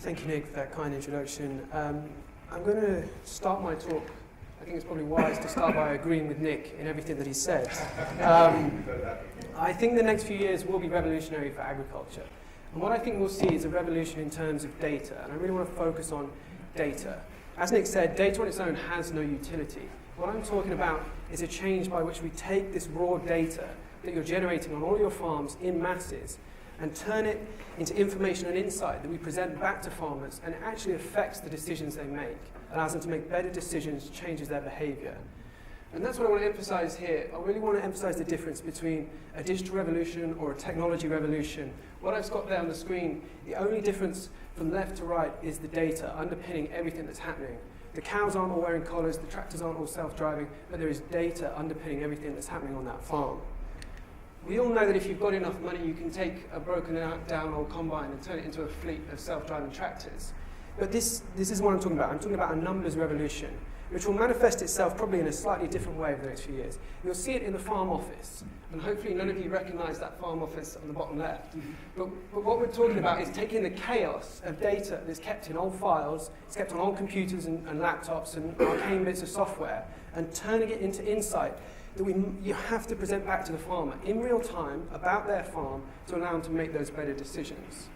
Thank you, Nick, for that kind introduction. I'm going to start my talk. I think it's probably wise to start by agreeing with Nick in everything that he said. I think the next few years will be revolutionary for agriculture. And what I think we'll see is a revolution in terms of data. And I really want to focus on data. As Nick said, data on its own has no utility. What I'm talking about is a change by which we take this raw data that you're generating on all your farms in masses and turn it into information and insight that we present back to farmers, and it actually affects the decisions they make, allows them to make better decisions, changes their behavior. And that's what I want to emphasize here. I really want to emphasize the difference between a digital revolution or a technology revolution. What I've got there on the screen, the only difference from left to right is the data underpinning everything that's happening. The cows aren't all wearing collars, the tractors aren't all self-driving, but there is data underpinning everything that's happening on that farm. We all know that if you've got enough money, you can take a broken down old combine and turn it into a fleet of self-driving tractors. But this is what I'm talking about. I'm talking about a numbers revolution, which will manifest itself probably in a slightly different way over the next few years. You'll see it in the farm office, and hopefully none of you recognize that farm office on the bottom left. But what we're talking about is taking the chaos of data that's kept in old files, it's kept on old computers and laptops and arcane bits of software, and turning it into insight that you have to present back to the farmer in real time about their farm to allow them to make those better decisions.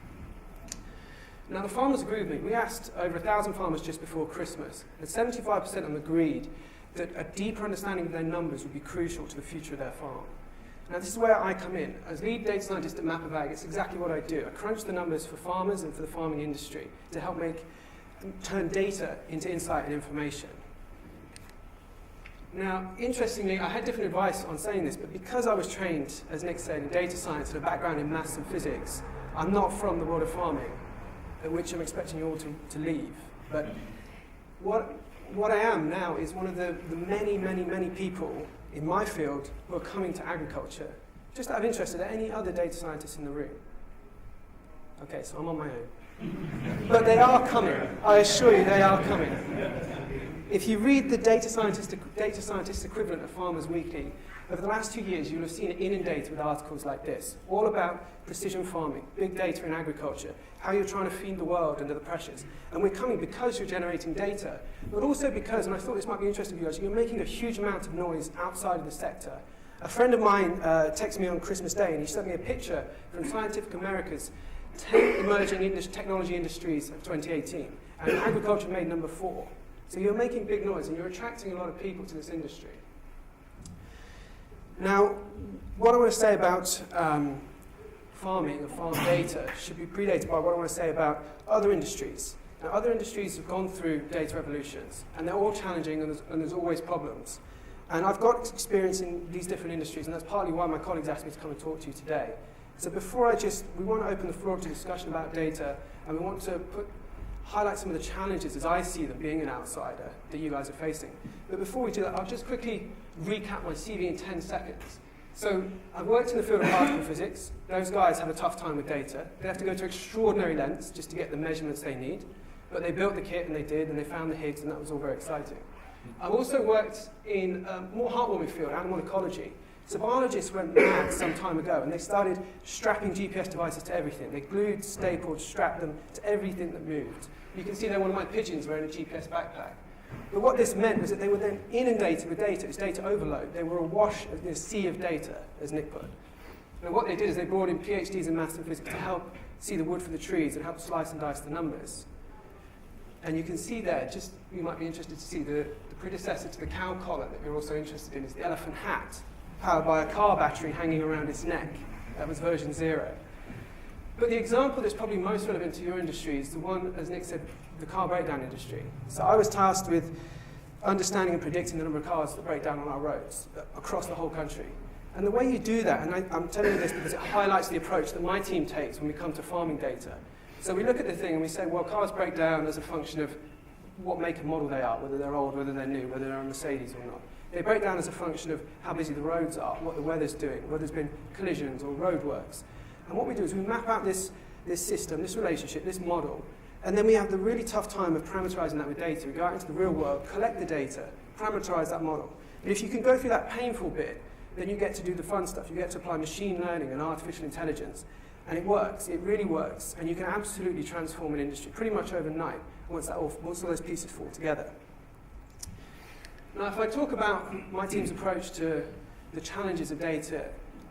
Now, the farmers agree with me. We asked over 1,000 farmers just before Christmas, and 75% of them agreed that a deeper understanding of their numbers would be crucial to the future of their farm. Now, this is where I come in. As lead data scientist at Map of Ag, it's exactly what I do. I crunch the numbers for farmers and for the farming industry to help turn data into insight and information. Now, interestingly, I had different advice on saying this, but because I was trained, as Nick said, in data science and a background in maths and physics, I'm not from the world of farming, which I'm expecting you all to leave. But what I am now is one of the many people in my field who are coming to agriculture. Just out of interest, are there any other data scientists in the room? Okay, so I'm on my own. But they are coming. I assure you, they are coming. If you read the data scientist equivalent of Farmers Weekly, over the last 2 years, you'll have seen it inundated with articles like this, all about precision farming, big data in agriculture, how you're trying to feed the world under the pressures. And we're coming because you're generating data, but also because, and I thought this might be interesting for you guys, you're making a huge amount of noise outside of the sector. A friend of mine texted me on Christmas Day, and he sent me a picture from Scientific America's 10 emerging technology industries of 2018, and agriculture made number 4. So you're making big noise, and you're attracting a lot of people to this industry. Now, what I want to say about farming and farm data should be predated by what I want to say about other industries. Now, other industries have gone through data revolutions, and they're all challenging, and there's always problems. And I've got experience in these different industries, and that's partly why my colleagues asked me to come and talk to you today. So before we want to open the floor to discussion about data, and we want to highlight some of the challenges as I see them being an outsider that you guys are facing. But before we do that, I'll just quickly recap my CV in 10 seconds. So I've worked in the field of particle physics. Those guys have a tough time with data. They have to go to extraordinary lengths just to get the measurements they need. But they built the kit, and they did, and they found the Higgs, and that was all very exciting. I've also worked in a more heartwarming field, animal ecology. So biologists went mad some time ago, and they started strapping GPS devices to everything. They glued, stapled, strapped them to everything that moved. You can see there one of my pigeons wearing a GPS backpack. But what this meant was that they were then inundated with data. It's data overload. They were awash in a sea of data, as Nick put. And what they did is they brought in PhDs in maths and physics to help see the wood for the trees and help slice and dice the numbers. And you can see there, you might be interested to see the predecessor to the cow collar that you're also interested in is the elephant hat, powered by a car battery hanging around its neck. That was version 0. But the example that's probably most relevant to your industry is the one, as Nick said, the car breakdown industry. So I was tasked with understanding and predicting the number of cars that break down on our roads across the whole country. And the way you do that, and I'm telling you this because it highlights the approach that my team takes when we come to farming data. So we look at the thing and we say, well, cars break down as a function of what make and model they are, whether they're old, whether they're new, whether they're a Mercedes or not. They break down as a function of how busy the roads are, what the weather's doing, whether there's been collisions or roadworks. And what we do is we map out this system, this relationship, this model, and then we have the really tough time of parameterizing that with data. We go out into the real world, collect the data, parameterize that model. But if you can go through that painful bit, then you get to do the fun stuff. You get to apply machine learning and artificial intelligence. And it works, it really works. And you can absolutely transform an industry pretty much overnight once all those pieces fall together. Now, if I talk about my team's approach to the challenges of data,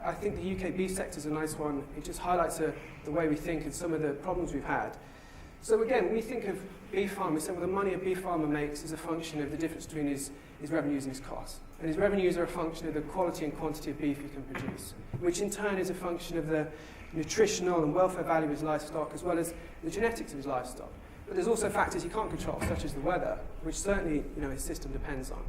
I think the UK beef sector is a nice one. It just highlights the way we think and some of the problems we've had. So again, we think of beef farming, we say, well, the money a beef farmer makes is a function of the difference between his revenues and his costs. And his revenues are a function of the quality and quantity of beef he can produce, which in turn is a function of the nutritional and welfare value of his livestock, as well as the genetics of his livestock. But there's also factors he can't control, such as the weather, which certainly his system depends on.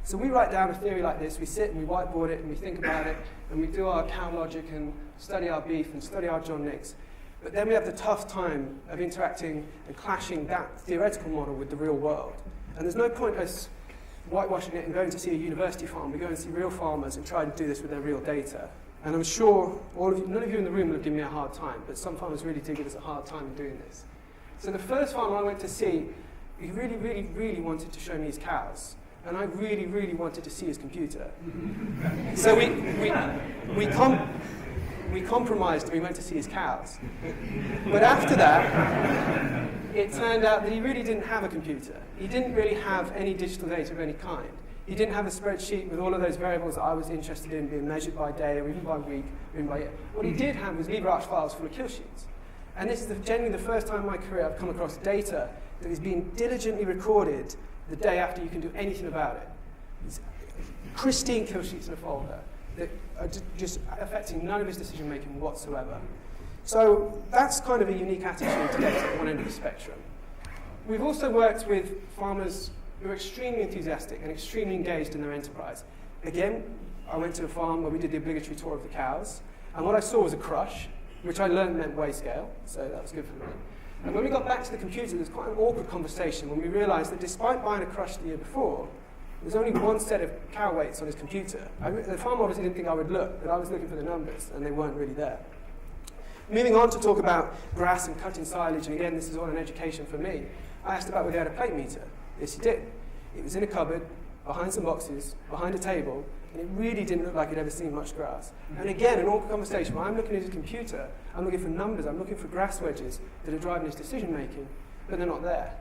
So we write down a theory like this, we sit and we whiteboard it and we think about it, and we do our cow logic and study our beef and study our John Nicks. But then we have the tough time of interacting and clashing that theoretical model with the real world. And there's no point us whitewashing it and going to see a university farm. We go and see real farmers and try to do this with their real data. And I'm sure none of you in the room will have given me a hard time, but some farmers really do give us a hard time in doing this. So the first farmer I went to see, he really, really, really wanted to show me his cows. And I really, really wanted to see his computer. So we compromised and we went to see his cows. But after that, it turned out that he really didn't have a computer. He didn't really have any digital data of any kind. He didn't have a spreadsheet with all of those variables that I was interested in being measured by day or even by week or even by year. What he did have was lever arch files full of kill sheets. And this is genuinely the first time in my career I've come across data that is being diligently recorded the day after you can do anything about it. It's pristine kill sheets in a folder that are just affecting none of his decision making whatsoever. So that's kind of a unique attitude to data at one end of the spectrum. We've also worked with farmers who are extremely enthusiastic and extremely engaged in their enterprise. Again, I went to a farm where we did the obligatory tour of the cows, and what I saw was a crush, which I learned meant weigh scale, so that was good for me. And when we got back to the computer, there was quite an awkward conversation when we realized that despite buying a crush the year before, there was only one set of cow weights on his computer. The farmer obviously didn't think I would look, but I was looking for the numbers, and they weren't really there. Moving on to talk about grass and cutting silage, and again, this is all an education for me. I asked about whether he had a plate meter. Yes, he did. It was in a cupboard, behind some boxes, behind a table, and it really didn't look like he'd ever seen much grass. And again, an awkward conversation where I'm looking at his computer, I'm looking for numbers, I'm looking for grass wedges that are driving his decision making, but they're not there.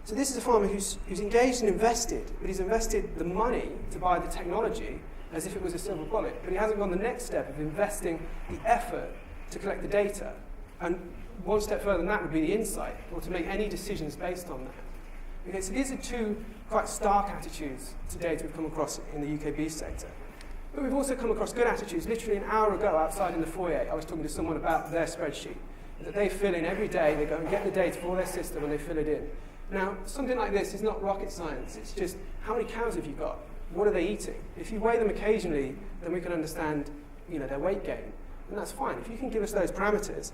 So this is a farmer who's engaged and invested, but he's invested the money to buy the technology as if it was a silver bullet, but he hasn't gone the next step of investing the effort to collect the data. And one step further than that would be the insight, or to make any decisions based on that. Okay, so these are two quite stark attitudes to data we've come across in the UK beef sector. But we've also come across good attitudes. Literally an hour ago outside in the foyer, I was talking to someone about their spreadsheet that they fill in every day. They go and get the data for their system and they fill it in. Now, something like this is not rocket science. It's just, how many cows have you got? What are they eating? If you weigh them occasionally, then we can understand their weight gain. And that's fine. If you can give us those parameters,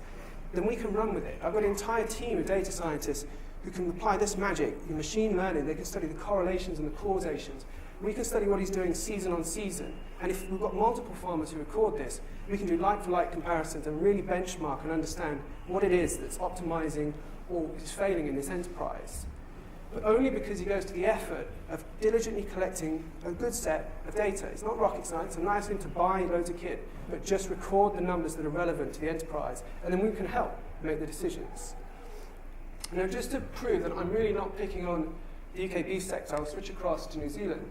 then we can run with it. I've got an entire team of data scientists who can apply this magic in machine learning. They can study the correlations and the causations. We can study what he's doing season on season. And if we've got multiple farmers who record this, we can do like-for-like comparisons and really benchmark and understand what it is that's optimizing or is failing in this enterprise. But only because he goes to the effort of diligently collecting a good set of data. It's not rocket science. I'm not asking him to buy loads of kit, but just record the numbers that are relevant to the enterprise, and then we can help make the decisions. Now, just to prove that I'm really not picking on the UK beef sector, I'll switch across to New Zealand.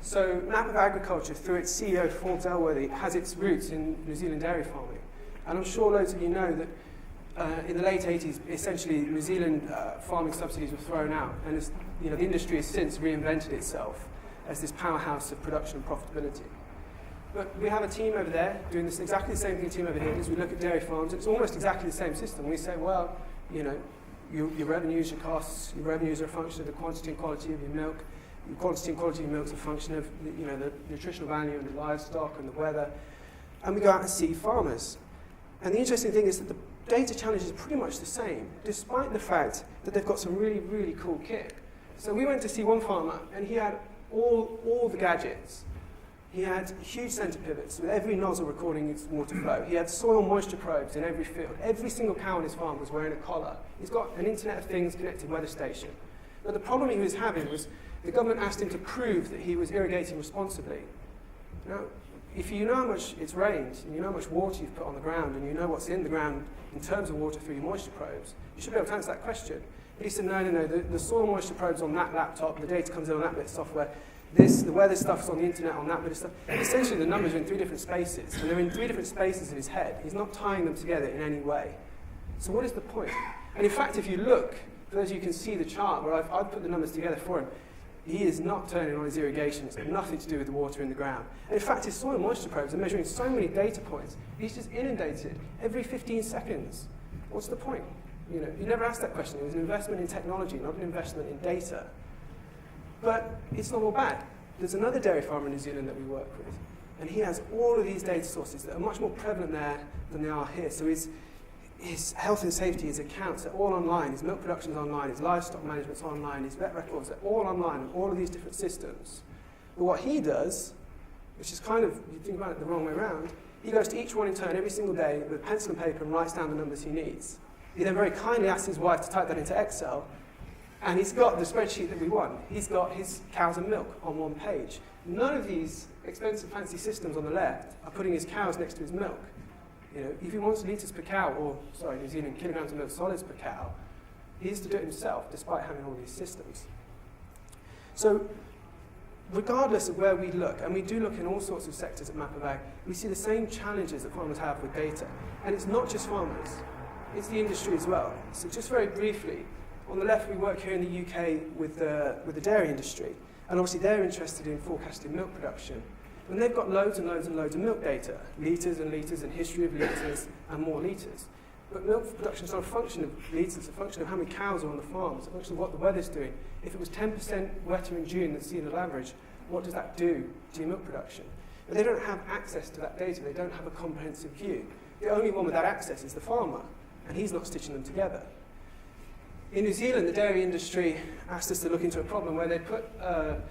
So, Map of Agriculture, through its CEO, Forbes Elworthy, has its roots in New Zealand dairy farming. And I'm sure loads of you know that in the late 80s, essentially, New Zealand farming subsidies were thrown out. And the industry has since reinvented itself as this powerhouse of production and profitability. But we have a team over there doing this exactly the same thing team over here. As we look at dairy farms, it's almost exactly the same system. We say, well, your revenues, your costs, your revenues are a function of the quantity and quality of your milk. Your quantity and quality of your milk is a function of the nutritional value and the livestock and the weather. And we go out and see farmers. And the interesting thing is that the data challenge is pretty much the same, despite the fact that they've got some really, really cool kit. So we went to see one farmer, and he had all the gadgets. He had huge center pivots with every nozzle recording its water flow. He had soil moisture probes in every field. Every single cow on his farm was wearing a collar. He's got an Internet of Things connected weather station. But the problem he was having was the government asked him to prove that he was irrigating responsibly. Now, if you know how much it's rained, and you know how much water you've put on the ground, and you know what's in the ground in terms of water through your moisture probes, you should be able to answer that question. But he said, no, the soil moisture probe's on that laptop, the data comes in on that bit of software, the weather stuff's on the internet on that bit of stuff. Essentially, the numbers are in 3 different spaces, and they're in 3 different spaces in his head. He's not tying them together in any way. So what is the point? And in fact, if you look, for those of you who can see the chart where I've put the numbers together for him, he is not turning on his irrigation. It's got nothing to do with the water in the ground. And in fact, his soil moisture probes are measuring so many data points, he's just inundated every 15 seconds. What's the point? You know, he never asked that question. It was an investment in technology, not an investment in data. But it's not all bad. There's another dairy farmer in New Zealand that we work with, and he has all of these data sources that are much more prevalent there than they are here. So his health and safety, his accounts are all online, his milk production's online, his livestock management's online, his vet records are all online on all of these different systems. But what he does, which is kind of, you think about it the wrong way around, he goes to each one in turn every single day with pencil and paper and writes down the numbers he needs. He then very kindly asks his wife to type that into Excel, and he's got the spreadsheet that we want. He's got his cows and milk on one page. None of these expensive fancy systems on the left are putting his cows next to his milk. You know, if he wants litres per cow, or New Zealand kilograms of milk solids per cow, he has to do it himself, despite having all these systems. So, regardless of where we look, and we do look in all sorts of sectors at Map of Ag, we see the same challenges that farmers have with data. And it's not just farmers, it's the industry as well. So just very briefly, on the left we work here in the UK with the dairy industry, and obviously they're interested in forecasting milk production. And they've got loads and loads and loads of milk data, litres and history of litres and more litres. But milk production is not a function of litres, it's a function of how many cows are on the farm, it's a function of what the weather's doing. If it was 10% wetter in June than seasonal average, what does that do to your milk production? But they don't have access to that data, they don't have a comprehensive view. The only one with that access is the farmer, and he's not stitching them together. In New Zealand, the dairy industry asked us to look into a problem where they put a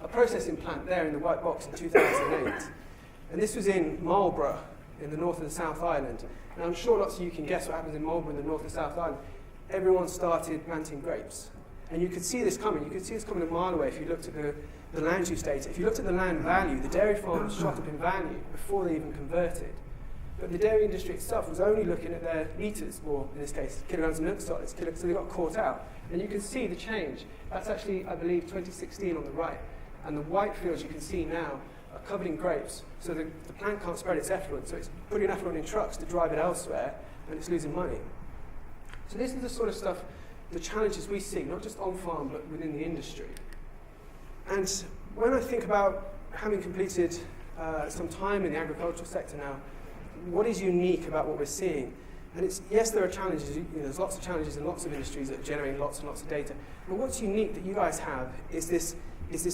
processing plant there in the white box in 2008. And this was in Marlborough, in the North and the South Island. And I'm sure lots of you can guess what happens in Marlborough in the North and South Island. Everyone started planting grapes. And you could see this coming. You could see this coming a mile away if you looked at the land use data. If you looked at the land value, the dairy farms shot up in value before they even converted. But the dairy industry itself was only looking at their litres, or in this case, kilograms of milk solids, so they got caught out. And you can see the change. That's actually, I believe, 2016 on the right. And the white fields you can see now are covered in grapes, so the plant can't spread its effluent, so it's putting effluent in trucks to drive it elsewhere, and it's losing money. So this is the sort of stuff, the challenges we see, not just on farm, but within the industry. And when I think about having completed some time in the agricultural sector now, what is unique about what we're seeing? And it's, yes, there are challenges, there's lots of challenges in lots of industries that are generating lots and lots of data, but what's unique that you guys have is this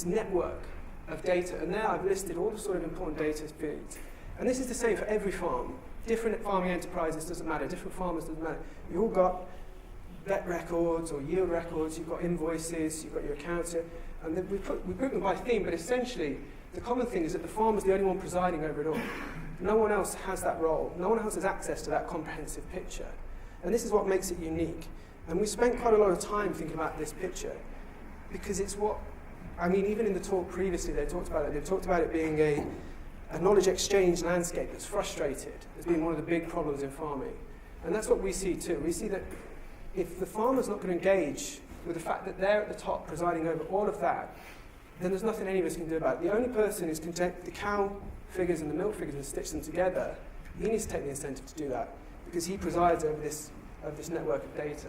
network of data, and there I've listed all the sort of important data feeds. And this is the same for every farm. Different farming enterprises, doesn't matter, different farmers, doesn't matter. You've all got vet records or yield records, you've got invoices, you've got your accounts here, and then we group them by theme, but essentially the common thing is that the farmer's the only one presiding over it all. No one else has that role. No one else has access to that comprehensive picture. And this is what makes it unique. And we spent quite a lot of time thinking about this picture, because it's what, even in the talk previously, they talked about it being a knowledge exchange landscape that's frustrated as being one of the big problems in farming. And that's what we see too. We see that if the farmer's not going to engage with the fact that they're at the top presiding over all of that, then there's nothing any of us can do about it. The only person who's content, the cow figures and the milk figures, and stitch them together, he needs to take the incentive to do that, because he presides over this network of data.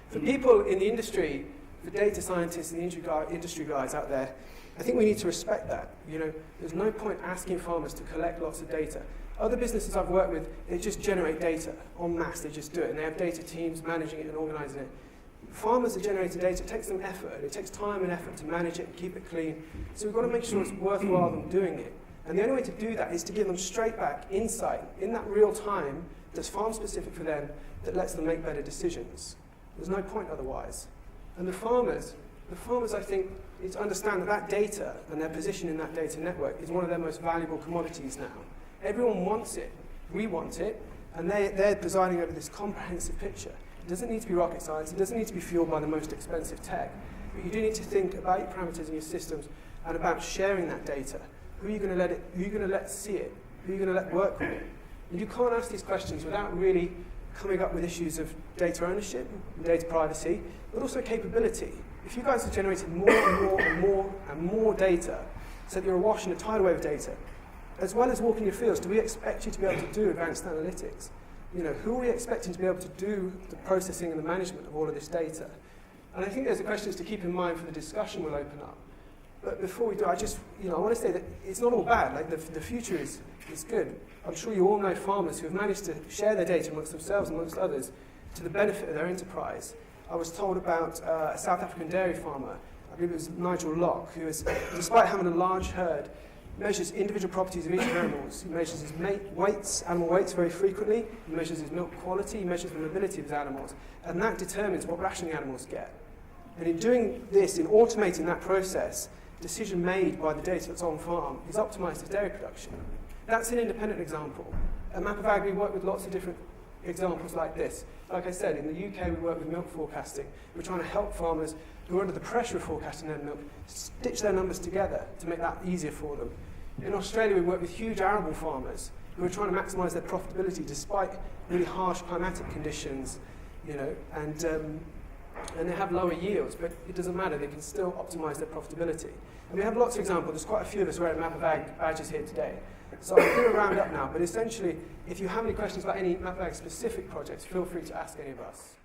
For people in the industry, the data scientists and the industry guys out there, I think we need to respect that. There's no point asking farmers to collect lots of data. Other businesses I've worked with, they just generate data en masse, they just do it, and they have data teams managing it and organising it. Farmers are generating data, it takes them effort, it takes time and effort to manage it and keep it clean. So we've got to make sure it's worthwhile them doing it. And the only way to do that is to give them straight back insight in that real time that's farm specific for them, that lets them make better decisions. There's no point otherwise. And the farmers, I think, need to understand that data and their position in that data network is one of their most valuable commodities now. Everyone wants it, we want it, and they're presiding over this comprehensive picture. It doesn't need to be rocket science, it doesn't need to be fueled by the most expensive tech, but you do need to think about your parameters and your systems and about sharing that data Who are you going to let see it? Who are you going to let work with it? And you can't ask these questions without really coming up with issues of data ownership, and data privacy, but also capability. If you guys are generating more and more and more and more data, so that you're awash in a tidal wave of data, as well as walking your fields, do we expect you to be able to do advanced analytics? Who are we expecting to be able to do the processing and the management of all of this data? And I think there's a questions to keep in mind for the discussion we'll open up. But before we do, I want to say that it's not all bad. Like the future is good. I'm sure you all know farmers who have managed to share their data amongst themselves and amongst others to the benefit of their enterprise. I was told about a South African dairy farmer, I believe it was Nigel Locke, who is, despite having a large herd, measures individual properties of each animal. He measures his animal weights very frequently, he measures his milk quality, he measures the mobility of his animals, and that determines what rationing animals get. And in doing this, in automating that process, decision made by the data that's on farm is optimized his dairy production. That's an independent example. At Map of Ag, we work with lots of different examples like this. Like I said, in the UK, we work with milk forecasting. We're trying to help farmers who are under the pressure of forecasting their milk stitch their numbers together to make that easier for them. In Australia, we work with huge arable farmers who are trying to maximise their profitability despite really harsh climatic conditions, and they have lower yields, but it doesn't matter, they can still optimise their profitability. And we have lots of examples. There's quite a few of us wearing Map of Ag badges here today. So I'm going to round up now, but essentially, if you have any questions about any Map of Ag specific projects, feel free to ask any of us.